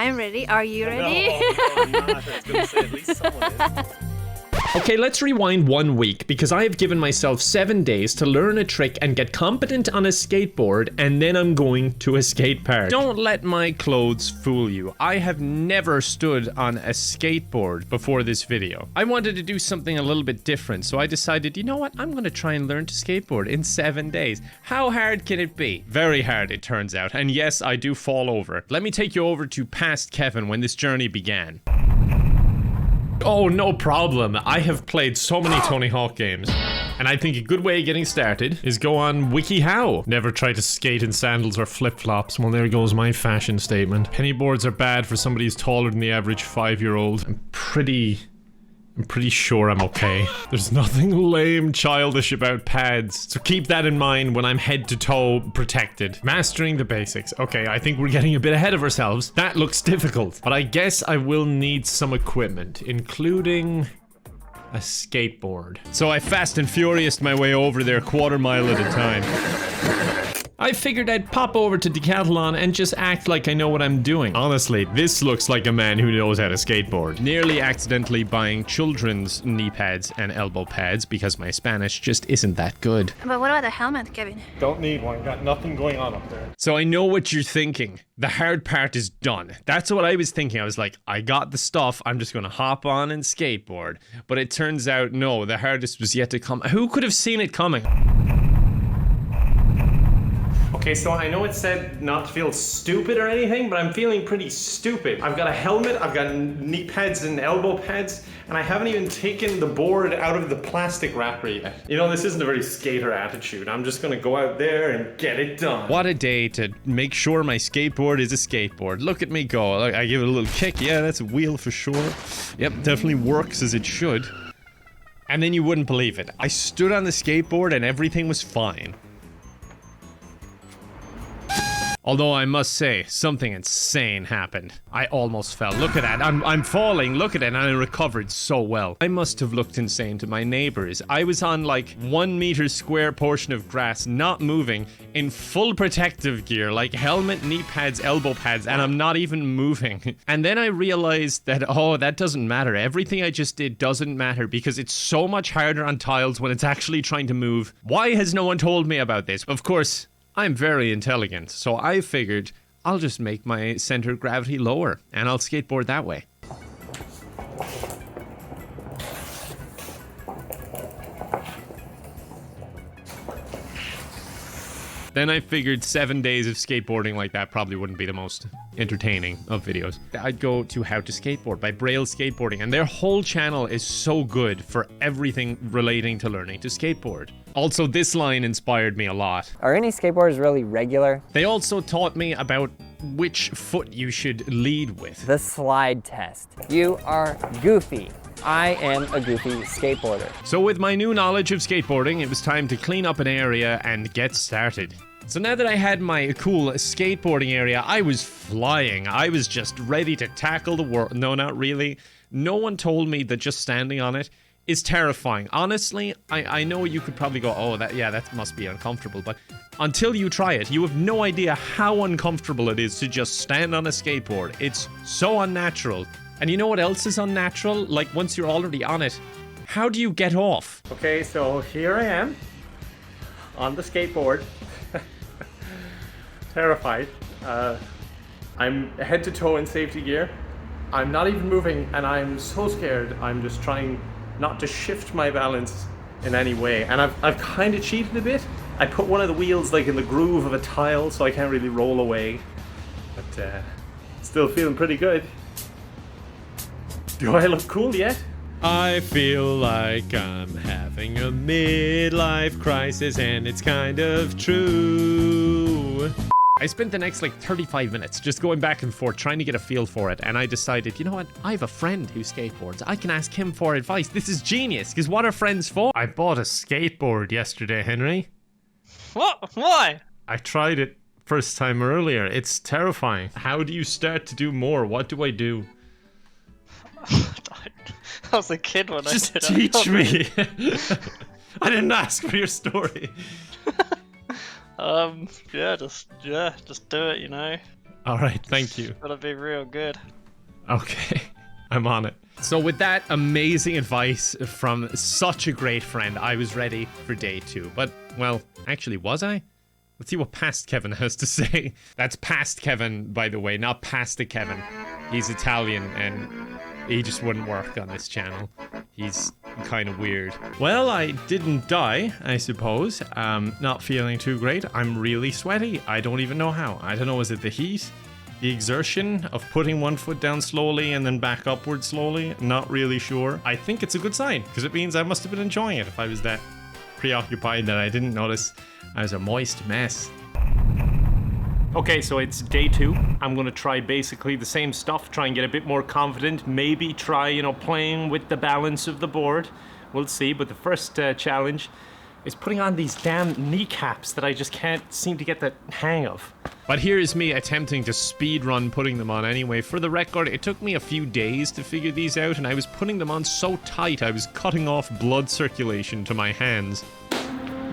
I'm ready. Are you ready? No, I'm not. I was gonna say at least someone is. Okay, let's rewind 1 week because I have given myself 7 days to learn a trick and get competent on a skateboard, and then I'm going to a skate park. Don't let my clothes fool you. I have never stood on a skateboard before this video. I wanted to do something a little bit different, so I decided, you know what? I'm going to try and learn to skateboard in 7 days. How hard can it be? Very hard, it turns out. And yes, I do fall over. Let me take you over to past Kevin when this journey began. Oh, no problem. I have played so many Tony Hawk games. And I think a good way of getting started is go on WikiHow. Never try to skate in sandals or flip-flops. Well, there goes my fashion statement. Penny boards are bad for somebody who's taller than the average 5-year-old. I'm pretty sure I'm okay. There's nothing lame childish about pads, so keep that in mind when I'm head to toe protected. Mastering the basics. Okay, I think we're getting a bit ahead of ourselves. That looks difficult, but I guess I will need some equipment, including a skateboard. So I fast and furioused my way over there 1/4 mile at a time. I figured I'd pop over to Decathlon and just act like I know what I'm doing. Honestly, this looks like a man who knows how to skateboard. Nearly accidentally buying children's knee pads and elbow pads because my Spanish just isn't that good. But what about the helmet, Kevin? Don't need one. Got nothing going on up there. So I know what you're thinking. The hard part is done. That's what I was thinking. I was like, I got the stuff. I'm just going to hop on and skateboard. But it turns out, no, the hardest was yet to come. Who could have seen it coming? Okay, so I know it said not to feel stupid or anything, but I'm feeling pretty stupid. I've got a helmet, I've got knee pads and elbow pads, and I haven't even taken the board out of the plastic wrapper yet. You know, this isn't a very skater attitude. I'm just gonna go out there and get it done. What a day to make sure my skateboard is a skateboard. Look at me go. I give it a little kick. Yeah, that's a wheel for sure. Yep, definitely works as it should. And then you wouldn't believe it. I stood on the skateboard and everything was fine. Although I must say, something insane happened. I almost fell. Look at that. I'm falling. Look at it. And I recovered so well. I must have looked insane to my neighbors. I was on like 1 meter square portion of grass, not moving, in full protective gear, like helmet, knee pads, elbow pads, and I'm not even moving. And then I realized that, oh, that doesn't matter. Everything I just did doesn't matter because it's so much harder on tiles when it's actually trying to move. Why has no one told me about this? Of course, I'm very intelligent, so I figured I'll just make my center of gravity lower, and I'll skateboard that way. Then I figured 7 days of skateboarding like that probably wouldn't be the most entertaining of videos. I'd go to How to Skateboard by Braille Skateboarding, and their whole channel is so good for everything relating to learning to skateboard. Also, this line inspired me a lot. Are any skateboarders really regular? They also taught me about which foot you should lead with. The slide test. You are goofy. I am a goofy skateboarder. So with my new knowledge of skateboarding, it was time to clean up an area and get started. So now that I had my cool skateboarding area, I was flying. I was just ready to tackle the world. No, not really. No one told me that just standing on it is terrifying. Honestly, I know you could probably go, oh, that must be uncomfortable, but until you try it, you have no idea how uncomfortable it is to just stand on a skateboard. It's so unnatural. And you know what else is unnatural? Like, once you're already on it, how do you get off? Okay, so here I am on the skateboard. Terrified. I'm head to toe in safety gear. I'm not even moving, and I'm so scared. I'm just trying not to shift my balance in any way. And I've kind of cheated a bit. I put one of the wheels like in the groove of a tile, so I can't really roll away. But still feeling pretty good. Do I look cool yet? I feel like I'm having a midlife crisis, and it's kind of true. I spent the next like 35 minutes just going back and forth trying to get a feel for it, and I decided, you know what, I have a friend who skateboards. I can ask him for advice. This is genius, because what are friends for? I bought a skateboard yesterday, Henry. What? Why? I tried it first time earlier. It's terrifying. How do you start to do more? What do I do? I was a kid when Just I did it. teach me. I didn't ask for your story. Yeah, just do it, you know. All right, thank you. Gotta be real good. Okay, I'm on it. So with that amazing advice from such a great friend, I was ready for day 2. But, well, actually, was I? Let's see what Past Kevin has to say. That's Past Kevin, by the way, not Pasta Kevin. He's Italian, and he just wouldn't work on this channel. He's kind of weird. Well, I didn't die, I suppose. Not feeling too great. I'm really sweaty. I don't even know how. I don't know, is it the heat? The exertion of putting one foot down slowly and then back upward slowly? Not really sure. I think it's a good sign, because it means I must have been enjoying it if I was that preoccupied that I didn't notice I was a moist mess. Okay, so it's day 2. I'm gonna try basically the same stuff, try and get a bit more confident, maybe try, you know, playing with the balance of the board. We'll see, but the first challenge is putting on these damn kneecaps that I just can't seem to get the hang of. But here is me attempting to speed run putting them on anyway. For the record, it took me a few days to figure these out, and I was putting them on so tight I was cutting off blood circulation to my hands.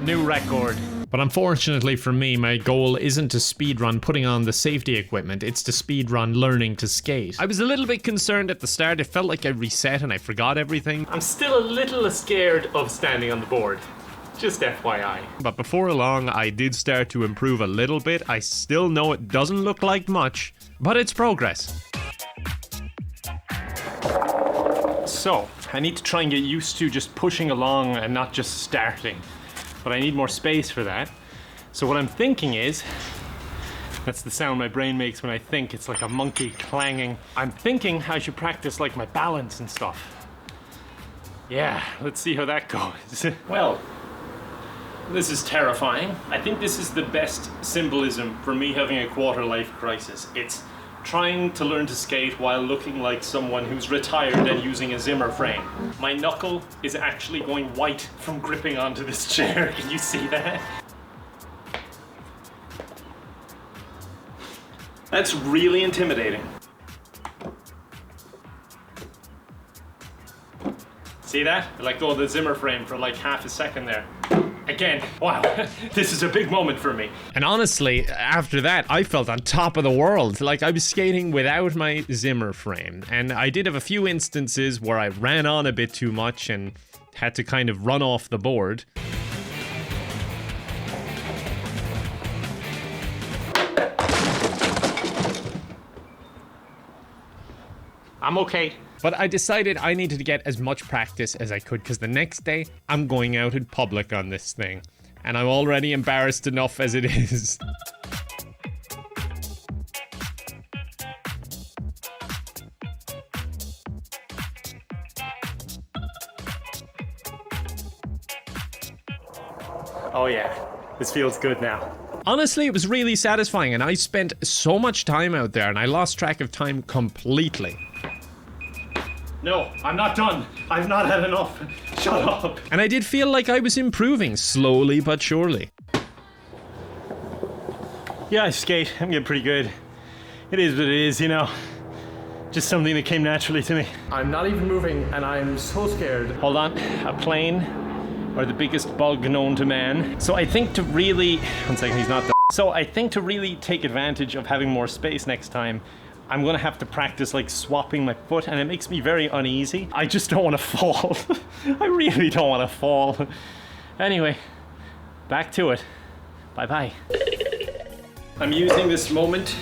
New record. But unfortunately for me, my goal isn't to speedrun putting on the safety equipment, it's to speedrun learning to skate. I was a little bit concerned at the start, it felt like I reset and I forgot everything. I'm still a little scared of standing on the board. Just FYI. But before long, I did start to improve a little bit. I still know it doesn't look like much, but it's progress. So, I need to try and get used to just pushing along and not just starting. But I need more space for that. So what I'm thinking is, that's the sound my brain makes when I think, it's like a monkey clanging. I'm thinking I should practice like my balance and stuff. Yeah, let's see how that goes. Well, this is terrifying. I think this is the best symbolism for me having a quarter-life crisis. It's trying to learn to skate while looking like someone who's retired and using a Zimmer frame. My knuckle is actually going white from gripping onto this chair. Can you see that? That's really intimidating. See that? I let go of the Zimmer frame for like half a second there. Again, wow, this is a big moment for me. And honestly, after that, I felt on top of the world. Like I was skating without my Zimmer frame. And I did have a few instances where I ran on a bit too much and had to kind of run off the board. I'm okay. But I decided I needed to get as much practice as I could because the next day I'm going out in public on this thing. And I'm already embarrassed enough as it is. Oh yeah, this feels good now. Honestly, it was really satisfying and I spent so much time out there and I lost track of time completely. No, I'm not done. I've not had enough. Shut up. And I did feel like I was improving, slowly but surely. Yeah, I skate. I'm getting pretty good. It is what it is, you know. Just something that came naturally to me. I'm not even moving and I'm so scared. Hold on. A plane or the biggest bug known to man. So I think to really... One second, he's not there. So I think to really take advantage of having more space next time, I'm gonna have to practice like swapping my foot and it makes me very uneasy. I just don't want to fall. I really don't want to fall. Anyway, back to it. Bye-bye. I'm using this moment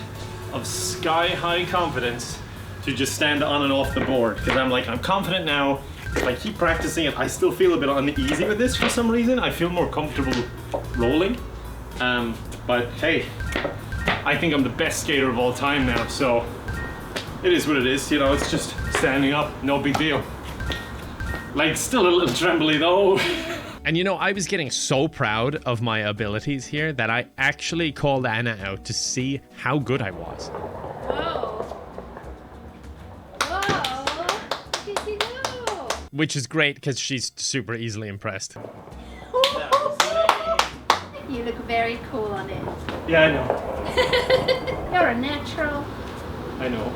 of sky-high confidence to just stand on and off the board because I'm like, I'm confident now. If I keep practicing it, I still feel a bit uneasy with this for some reason. I feel more comfortable rolling. But hey, I think I'm the best skater of all time now, so it is what it is, you know, it's just standing up, no big deal. Like, still a little trembly though. And you know, I was getting so proud of my abilities here that I actually called Anna out to see how good I was. Whoa. Whoa. Did you know? Which is great, because she's super easily impressed. You look very cool on it. Yeah, I know. You're a natural. I know.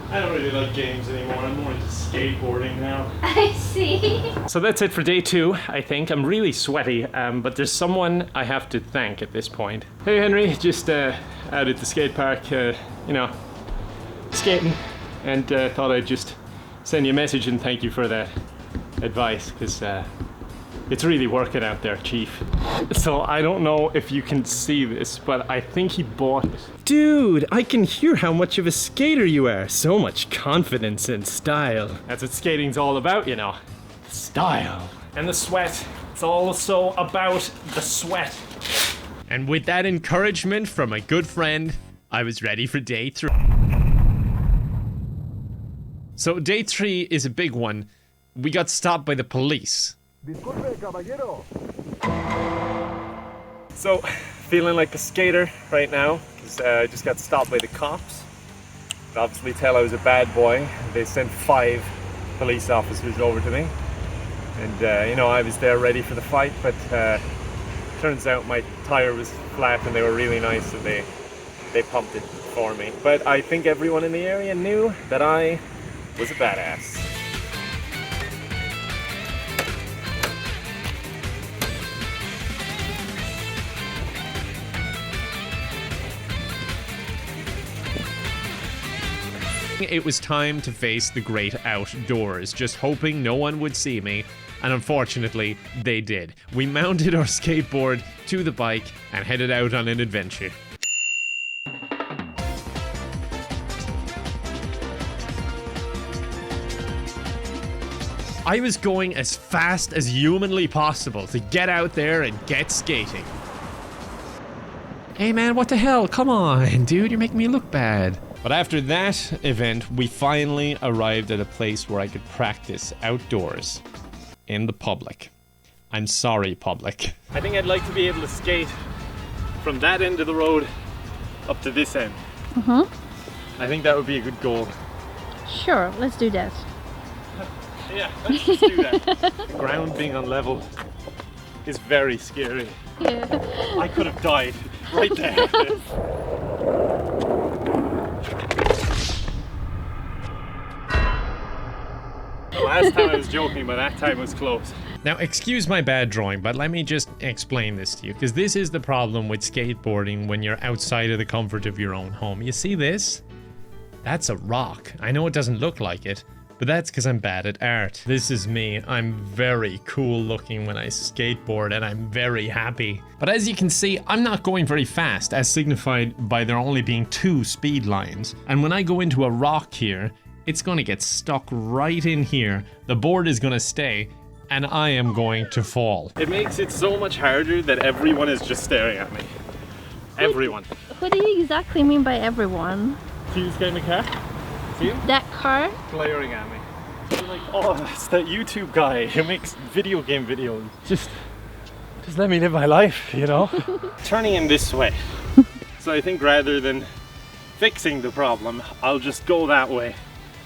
I don't really like games anymore. I'm more into skateboarding now. I see. So that's it for day 2, I think. I'm really sweaty, but there's someone I have to thank at this point. Hey Henry, just out at the skate park, you know, skating, and thought I'd just send you a message and thank you for that advice, because it's really working out there, Chief. So I don't know if you can see this, but I think he bought it. Dude, I can hear how much of a skater you are. So much confidence and style. That's what skating's all about, you know. Style. And the sweat. It's also about the sweat. And with that encouragement from a good friend, I was ready for day 3. So day 3 is a big one. We got stopped by the police. So, feeling like a skater right now, because I just got stopped by the cops. Could obviously tell I was a bad boy. They sent 5 police officers over to me. And, you know, I was there ready for the fight, but turns out my tire was flat and they were really nice and they pumped it for me. But I think everyone in the area knew that I was a badass. It was time to face the great outdoors, just hoping no one would see me, and unfortunately, they did. We mounted our skateboard to the bike and headed out on an adventure. I was going as fast as humanly possible to get out there and get skating. Hey man, what the hell? Come on, dude, you're making me look bad. But after that event, we finally arrived at a place where I could practice outdoors in the public. I'm sorry, public. I think I'd like to be able to skate from that end of the road up to this end. I think that would be a good goal. Sure, let's do that. Yeah, let's just do that. The ground being on level is very scary. Yeah. I could have died right there. Last time I was joking, but that time was close. Now, excuse my bad drawing, but let me just explain this to you, because this is the problem with skateboarding when you're outside of the comfort of your own home. You see this? That's a rock. I know it doesn't look like it, but that's because I'm bad at art. This is me. I'm very cool looking when I skateboard, and I'm very happy. But as you can see, I'm not going very fast, as signified by there only being 2 speed lines. And when I go into a rock here, it's going to get stuck right in here. The board is going to stay, and I am going to fall. It makes it so much harder that everyone is just staring at me. Everyone. What do you exactly mean by everyone? See this guy in the car? See him? That car? Glaring at me. They're like, oh, that's that YouTube guy who makes video game videos. Just let me live my life, you know? Turning in this way. So I think rather than fixing the problem, I'll just go that way.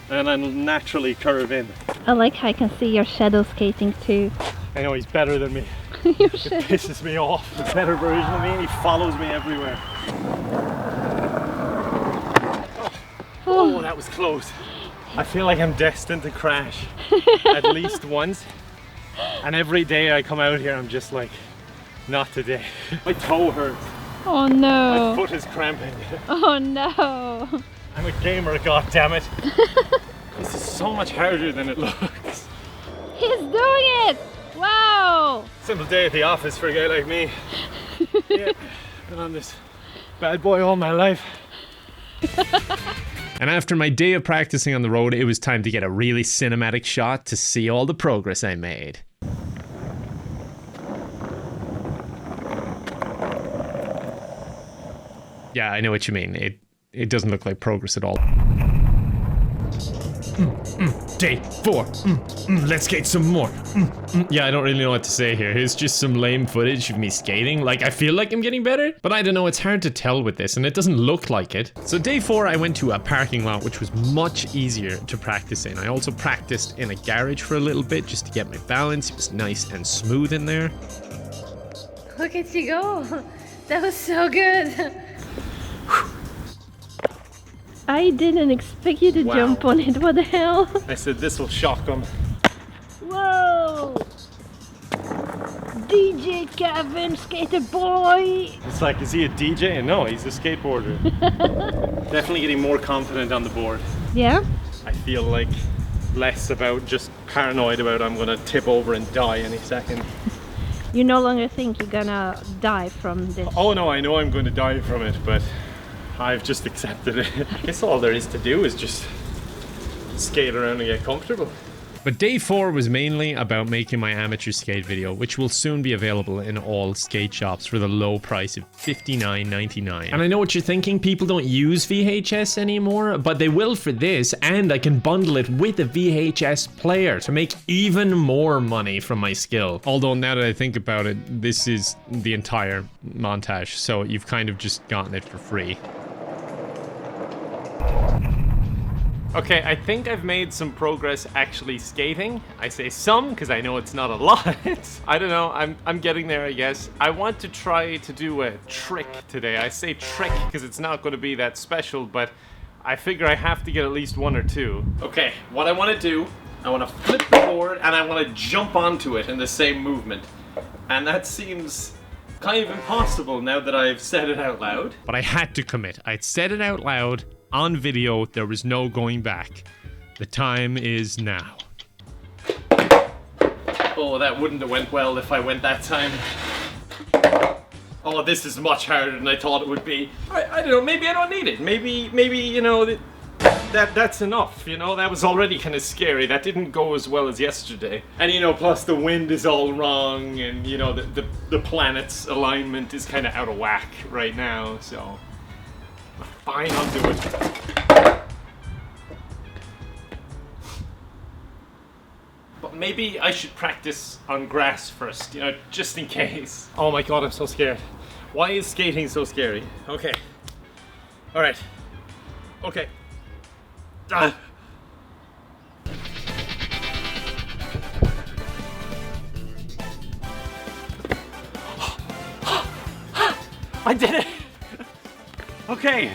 And I'll naturally curve in. I like how I can see your shadow skating too. I know he's better than me. Your It shadow. pisses me off. He's a better version of me and he follows me everywhere. Oh, that was close. I feel like I'm destined to crash at least once. And every day I come out here, I'm just like, not today. My toe hurts. Oh My no. foot is cramping. Oh no. I'm a gamer, goddammit. This is so much harder than it looks. He's doing it! Wow! Simple day at the office for a guy like me. Yeah, been on this bad boy all my life. And after my day of practicing on the road, it was time to get a really cinematic shot to see all the progress I made. Yeah, I know what you mean. It doesn't look like progress at all. Day 4. Let's skate some more. Yeah, I don't really know what to say here. Here's just some lame footage of me skating. Like, I feel like I'm getting better, but I don't know. It's hard to tell with this, and it doesn't look like it. So day 4, I went to a parking lot, which was much easier to practice in. I also practiced in a garage for a little bit just to get my balance. It was nice and smooth in there. Look at you go. That was so good. I didn't expect you to Wow. jump on it. What the hell? I said this will shock him. Whoa! DJ Kevin, skater boy! It's like, is he a DJ? No, he's a skateboarder. Definitely getting more confident on the board. Yeah? I feel like less about just paranoid about I'm gonna tip over and die any second. You no longer think you're gonna die from this. Oh no, I know I'm going to die from it, but I've just accepted it. I guess all there is to do is just skate around and get comfortable. But day 4 was mainly about making my amateur skate video, which will soon be available in all skate shops for the low price of $59.99. And I know what you're thinking, people don't use VHS anymore, but they will for this, and I can bundle it with a VHS player to make even more money from my skill. Although now that I think about it, this is the entire montage, so you've kind of just gotten it for free. Okay, I think I've made some progress actually skating. I say some because I know it's not a lot. I don't know, I'm getting there, I guess. I want to try to do a trick today. I say trick because it's not going to be that special, but I figure I have to get at least 1 or 2. Okay, what I want to do, I want to flip the board and I want to jump onto it in the same movement. And that seems kind of impossible now that I've said it out loud. But I had to commit. I'd said it out loud. On video, there was no going back. The time is now. Oh, that wouldn't have went well if I went that time. Oh, this is much harder than I thought it would be. I don't know, maybe I don't need it. Maybe you know, that's enough, you know? That was already kind of scary. That didn't go as well as yesterday. And you know, plus the wind is all wrong, and you know, the planet's alignment is kind of out of whack right now, so... Fine, I'll do it. But maybe I should practice on grass first, you know, just in case. Oh my god, I'm so scared. Why is skating so scary? Okay. Alright. Okay. Ah. I did it! Okay.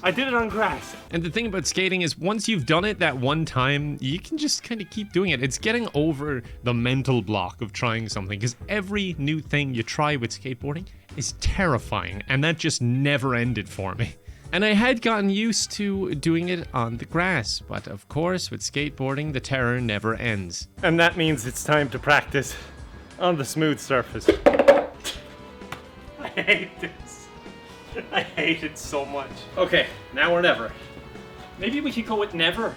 I did it on grass. And the thing about skating is once you've done it that one time, you can just kind of keep doing it. It's getting over the mental block of trying something, because every new thing you try with skateboarding is terrifying, and that just never ended for me. And I had gotten used to doing it on the grass, but of course with skateboarding the terror never ends. And that means it's time to practice on the smooth surface. I hate this. I hate it so much. Okay, now or never. Maybe we could go with never.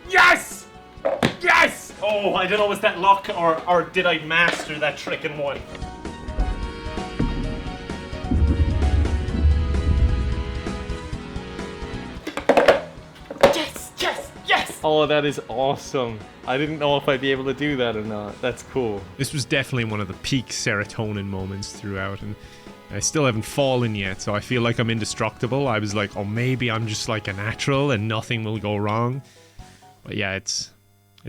Yes! Yes! Oh, I don't know, was that luck or did I master that trick in one? Oh, that is awesome. I didn't know if I'd be able to do that or not. That's cool. This was definitely one of the peak serotonin moments throughout, and I still haven't fallen yet, so I feel like I'm indestructible. I was like, oh, maybe I'm just like a natural and nothing will go wrong. But yeah, it's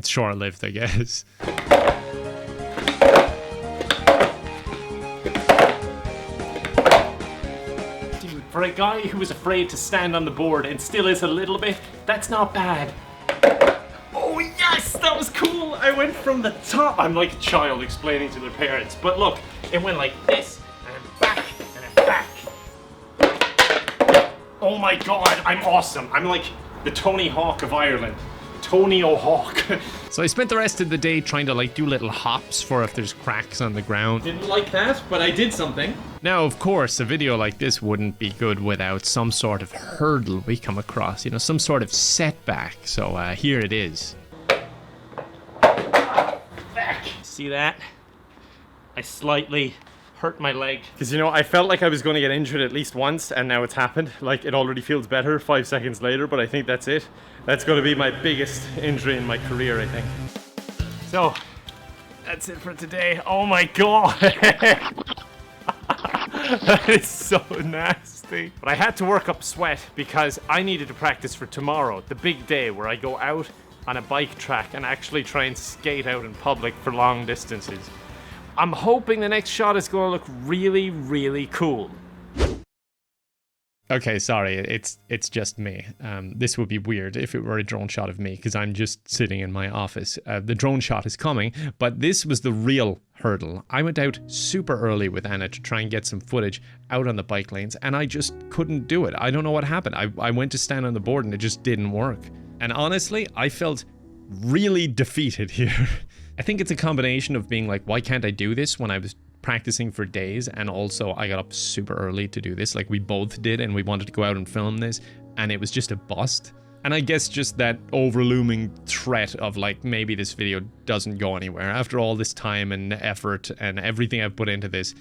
short-lived, I guess. Dude, for a guy who was afraid to stand on the board and still is a little bit, that's not bad. Oh yes, that was cool! I went from the top. I'm like a child explaining to their parents, but look, it went like this, and back, and back. Oh my god, I'm awesome. I'm like the Tony Hawk of Ireland. Tony O'Hawk. So I spent the rest of the day trying to like do little hops for if there's cracks on the ground. Didn't like that, but I did something. Now, of course, a video like this wouldn't be good without some sort of hurdle we come across, you know, some sort of setback. So here it is. Back. See that? I slightly hurt my leg. Because, you know, I felt like I was going to get injured at least once, and now it's happened. Like, it already feels better 5 seconds later, but I think that's it. That's going to be my biggest injury in my career, I think. So, that's it for today. Oh my god! That is so nasty. But I had to work up sweat because I needed to practice for tomorrow, the big day where I go out on a bike track and actually try and skate out in public for long distances. I'm hoping the next shot is going to look really, really cool. Okay, sorry, it's just me. This would be weird if it were a drone shot of me, because I'm just sitting in my office. The drone shot is coming, but this was the real hurdle. I went out super early with Anna to try and get some footage out on the bike lanes, and I just couldn't do it. I don't know what happened. I went to stand on the board and it just didn't work. And honestly, I felt really defeated here. I think it's a combination of being like, why can't I do this when I was practicing for days, and also I got up super early to do this, like we both did, and we wanted to go out and film this, and it was just a bust. And I guess just that overlooming threat of like, maybe this video doesn't go anywhere after all this time and effort and everything I've put into this,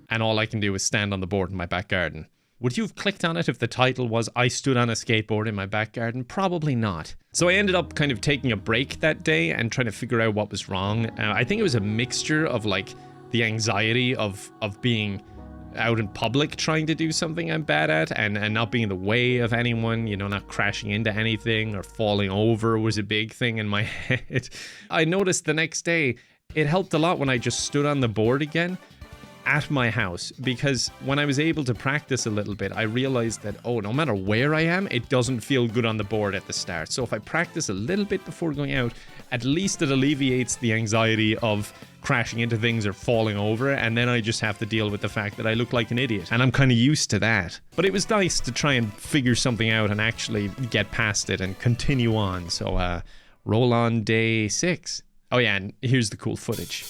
and all I can do is stand on the board in my back garden. Would you have clicked on it if the title was I stood on a skateboard in my back garden? Probably not. So I ended up kind of taking a break that day and trying to figure out what was wrong. I think it was a mixture of like the anxiety of being out in public trying to do something I'm bad at, and not being in the way of anyone, you know, not crashing into anything or falling over was a big thing in my head. I noticed the next day it helped a lot when I just stood on the board again at my house, because when I was able to practice a little bit, I realized that, oh, no matter where I am, it doesn't feel good on the board at the start. So if I practice a little bit before going out, at least it alleviates the anxiety of crashing into things or falling over, and then I just have to deal with the fact that I look like an idiot, and I'm kind of used to that. But it was nice to try and figure something out and actually get past it and continue on. So roll on day 6. Oh yeah, and here's the cool footage.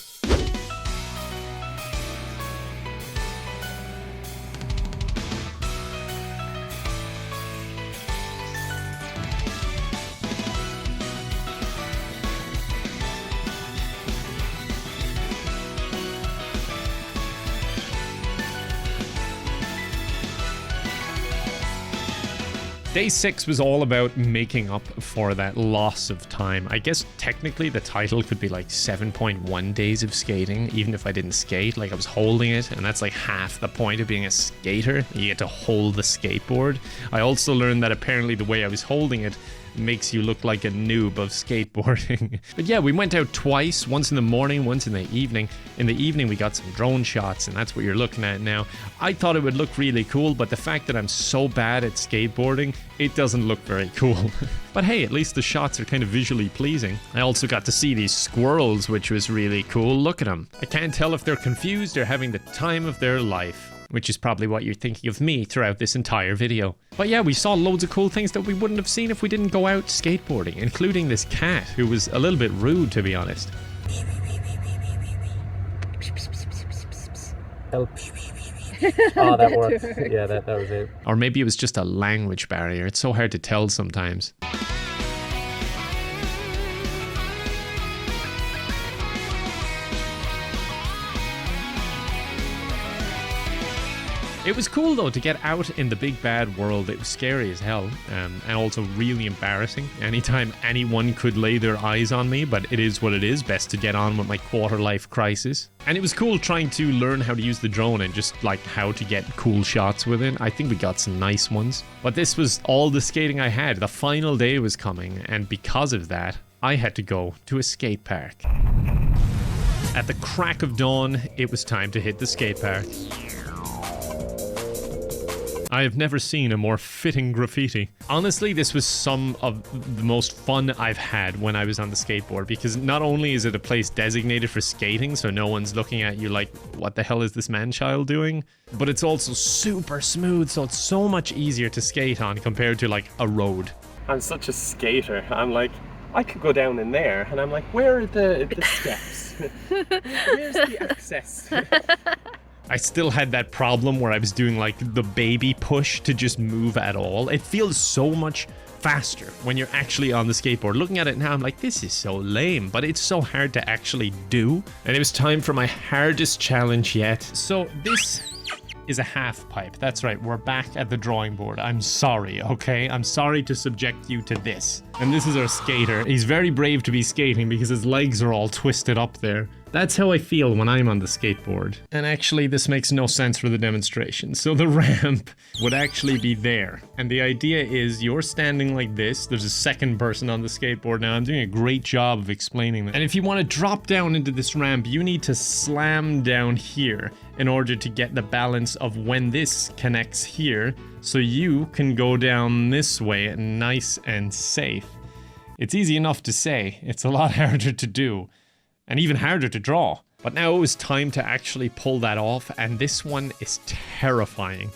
Day 6 was all about making up for that loss of time. I guess technically the title could be like 7.1 days of skating, even if I didn't skate. Like I was holding it, and that's like half the point of being a skater. You get to hold the skateboard. I also learned that apparently the way I was holding it makes you look like a noob of skateboarding. But yeah, we went out twice, once in the morning, once in the evening. In the evening we got some drone shots, and that's what you're looking at now. I thought it would look really cool, but the fact that I'm so bad at skateboarding, it doesn't look very cool. But hey, at least the shots are kind of visually pleasing. I also got to see these squirrels, which was really cool. Look at them. I can't tell if they're confused or having the time of their life, which is probably what you're thinking of me throughout this entire video. But yeah, we saw loads of cool things that we wouldn't have seen if we didn't go out skateboarding, including this cat, who was a little bit rude, to be honest. Help. Oh, that worked. Yeah, that was it. Or maybe it was just a language barrier. It's so hard to tell sometimes. It was cool though to get out in the big bad world. It was scary as hell, and also really embarrassing. Anytime anyone could lay their eyes on me, but it is what it is. Best to get on with my quarter-life crisis. And it was cool trying to learn how to use the drone and just like how to get cool shots with it. I think we got some nice ones. But this was all the skating I had. The final day was coming, and because of that, I had to go to a skate park. At the crack of dawn, it was time to hit the skate park. I have never seen a more fitting graffiti. Honestly, this was some of the most fun I've had when I was on the skateboard, because not only is it a place designated for skating, so no one's looking at you like, what the hell is this man-child doing? But it's also super smooth, so it's so much easier to skate on compared to like a road. I'm such a skater. I'm like, I could go down in there, and I'm like, where are the steps? Where's the access? I still had that problem where I was doing like the baby push to just move at all. It feels so much faster when you're actually on the skateboard. Looking at it now, I'm like, this is so lame, but it's so hard to actually do. And it was time for my hardest challenge yet. So this is a half pipe. That's right, we're back at the drawing board. I'm sorry, okay? I'm sorry to subject you to this. And this is our skater. He's very brave to be skating because his legs are all twisted up there. That's how I feel when I'm on the skateboard. And actually, this makes no sense for the demonstration. So the ramp would actually be there. And the idea is you're standing like this. There's a second person on the skateboard now. I'm doing a great job of explaining that. And if you want to drop down into this ramp, you need to slam down here in order to get the balance of when this connects here. So you can go down this way nice and safe. It's easy enough to say. It's a lot harder to do. And even harder to draw. But now it was time to actually pull that off, and this one is terrifying.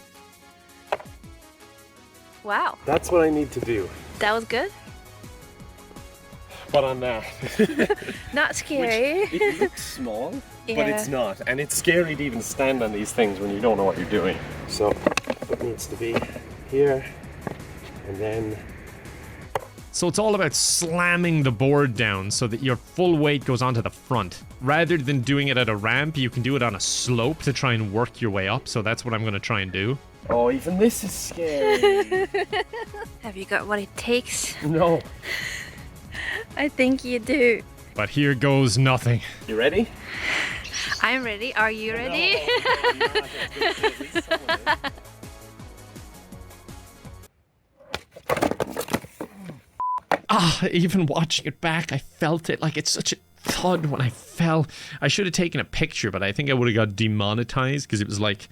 Wow, That's what I need to do. that was good. But on that. Not scary. It looks small, but Yeah. it's not. And it's scary to even stand on these things when you don't know what you're doing. So it needs to be here, and then... So it's all about slamming the board down so that your full weight goes onto the front. Rather than doing it at a ramp, you can do it on a slope to try and work your way up. So that's what I'm going to try and do. Oh, even this is scary. Have you got what it takes? No. I think you do. But here goes nothing. You ready? I'm ready. Are you ready? Even watching it back, I felt it like it's such a thud when I fell. I should have taken a picture, but I think I would have got demonetized because it was like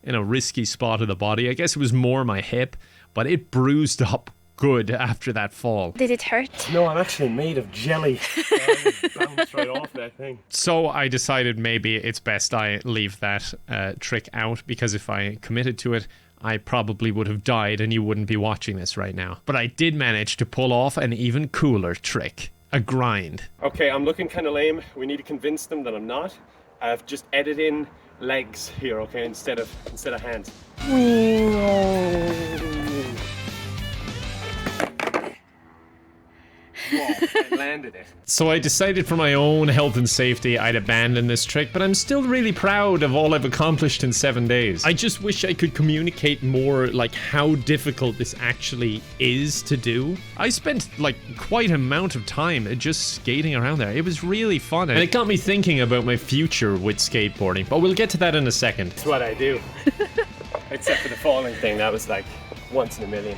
in a risky spot of the body. I guess it was more my hip, but it bruised up good after that fall. Did it hurt? No, I'm actually made of jelly. I bounced right off that thing. So I decided maybe it's best I leave that trick out, because if I committed to it, I probably would have died and you wouldn't be watching this right now. But I did manage to pull off an even cooler trick. A grind. Okay, I'm looking kind of lame. We need to convince them that I'm not. I've just edited in legs here, okay, instead of hands. Whoa, I landed it. So I decided for my own health and safety I'd abandon this trick, but I'm still really proud of all I've accomplished in 7 days. I just wish I could communicate more like how difficult this actually is to do. I spent like quite an amount of time just skating around there. It was really fun, and it got me thinking about my future with skateboarding, but we'll get to that in a second. That's what I do. Except for the falling thing, that was like once in a million.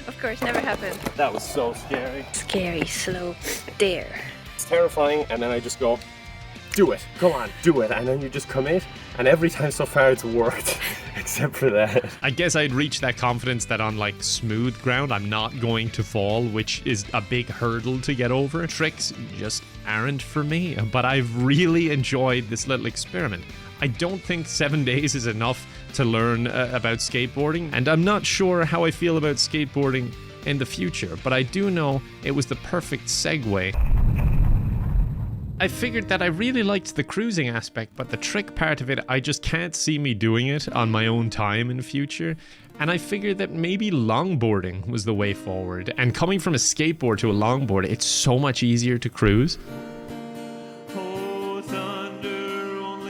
Of course, never happened. That was so scary. Scary slope there. It's terrifying, and then I just go, do it, go on, do it, and then you just commit, and every time so far it's worked, except for that. I guess I'd reached that confidence that on like smooth ground I'm not going to fall, which is a big hurdle to get over. Tricks just aren't for me, but I've really enjoyed this little experiment. I don't think 7 days is enough to learn about skateboarding, and I'm not sure how I feel about skateboarding in the future, but I do know it was the perfect segue. I figured that I really liked the cruising aspect, but the trick part of it, I just can't see me doing it on my own time in the future. And I figured that maybe longboarding was the way forward. And coming from a skateboard to a longboard, it's so much easier to cruise.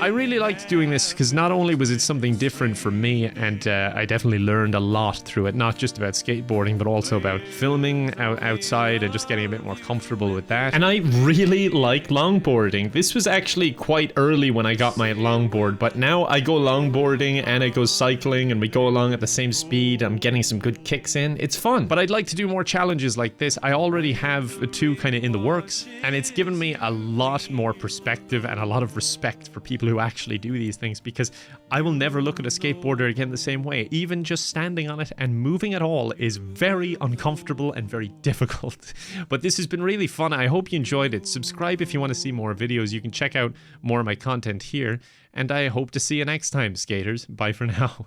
I really liked doing this because not only was it something different for me, and I definitely learned a lot through it, not just about skateboarding, but also about filming outside and just getting a bit more comfortable with that. And I really like longboarding. This was actually quite early when I got my longboard, but now I go longboarding and I go cycling and we go along at the same speed. I'm getting some good kicks in. It's fun, but I'd like to do more challenges like this. I already have 2 kind of in the works, and it's given me a lot more perspective and a lot of respect for people who actually do these things, because I will never look at a skateboarder again the same way. Even just standing on it and moving at all is very uncomfortable and very difficult. But this has been really fun. I hope you enjoyed it. Subscribe if you want to see more videos. You can check out more of my content here, and I hope to see you next time, skaters. Bye for now.